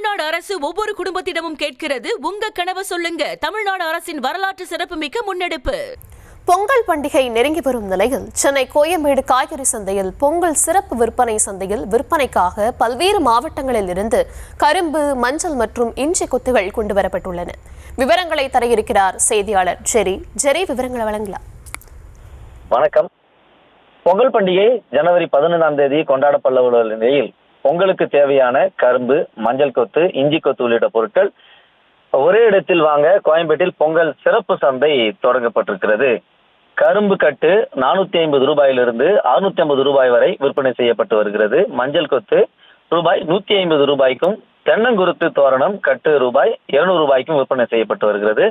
தமிழ்நாடு அரசு ஒவ்வொரு குடும்பத்திடமும் கேட்கிறது, உங்க கனவை சொல்லுங்க. தமிழ்நாடு அரசின் வரலாற்று சிறப்புமிக்க முன்னெடுப்பு. பொங்கல் பண்டிகை நெருங்கி வரும் நிலையில் சென்னை கோயம்பேடு காய்கறி சந்தையில் பொங்கல் சிறப்பு விற்பனை சந்தையில் விற்பனைக்காக பல்வேறு மாவட்டங்களில் இருந்து கரும்பு, மஞ்சள் மற்றும் இஞ்சி கொத்துகள் கொண்டுவரப்பட்டுள்ளன. விவரங்களை தர இருக்கிறார் செய்தியாளர் ஜெரி. விவரங்களை வழங்கலாம். வணக்கம். பொங்கல் பண்டிகை ஜனவரி 15ஆம் தேதி கொண்டாடப்பட உள்ள நிலையில் பொங்கலுக்கு தேவையான கரும்பு, மஞ்சள் கொத்து, இஞ்சி கொத்து உள்ளிட்ட பொருட்கள் ஒரே இடத்தில் வாங்க கோயம்பேட்டில் பொங்கல் சிறப்பு சந்தை தொடங்கப்பட்டிருக்கிறது. கரும்பு கட்டு 450 ரூபாயிலிருந்து 650 ரூபாய் வரை விற்பனை செய்யப்பட்டு வருகிறது. மஞ்சள் கொத்து ரூபாய் 150 ரூபாய்க்கும், தென்னங்குருத்து தோரணம் கட்டு ரூபாய் 200 ரூபாய்க்கும் விற்பனை செய்யப்பட்டு வருகிறது.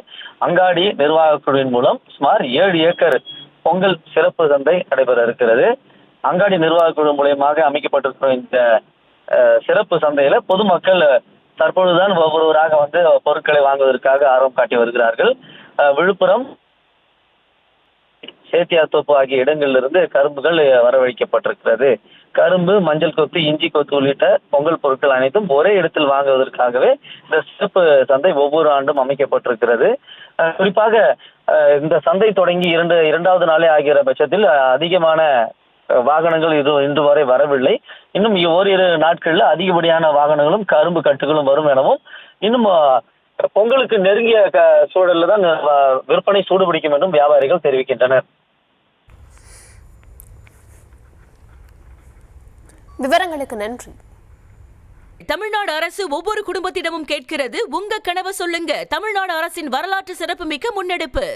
அங்காடி நிர்வாகக் குழுவின் மூலம் சுமார் 7 ஏக்கர் பொங்கல் சிறப்பு சந்தை நடைபெற இருக்கிறது. அங்காடி நிர்வாகக் குழு மூலமாக அமைக்கப்பட்டிருக்கிற இந்த சிறப்பு சந்தையில பொதுமக்கள் தற்பொழுதுதான் ஒவ்வொருவராக பொருட்களை வாங்குவதற்காக ஆர்வம் காட்டி வருகிறார்கள். விழுப்புரம், சேத்தியாத்தோப்பு ஆகிய இடங்களிலிருந்து கரும்புகள் வரவழைக்கப்பட்டிருக்கிறது. கரும்பு, மஞ்சள் கொத்து, இஞ்சி கொத்து உள்ளிட்ட பொங்கல் பொருட்கள் அனைத்தும் ஒரே இடத்தில் வாங்குவதற்காகவே இந்த சிறப்பு சந்தை ஒவ்வொரு ஆண்டும் அமைக்கப்பட்டிருக்கிறது. குறிப்பாக இந்த சந்தை தொடங்கி இரண்டாவது நாளே ஆகிற பட்சத்தில் அதிகமான வாகனங்கள் இன்று வரை வரவில்லை. இன்னும் ஓரிரு நாட்கள்ல அதிகப்படியான வாகனங்களும் கரும்பு கட்டுகளும் வரும் எனவும், இன்னும் பொங்கலுக்கு நெருங்கிய சூழல்ல தான் விற்பனை சூடுபிடிக்கும் என்றும் வியாபாரிகள் தெரிவிக்கின்றனர். விவரங்களுக்கு நன்றி. தமிழ்நாடு அரசு ஒவ்வொரு குடும்பத்திடமும் கேட்கிறது, உங்க கனவை சொல்லுங்க. தமிழ்நாடு அரசின் வரலாற்று சிறப்புமிக்க முன்னெடுப்பு.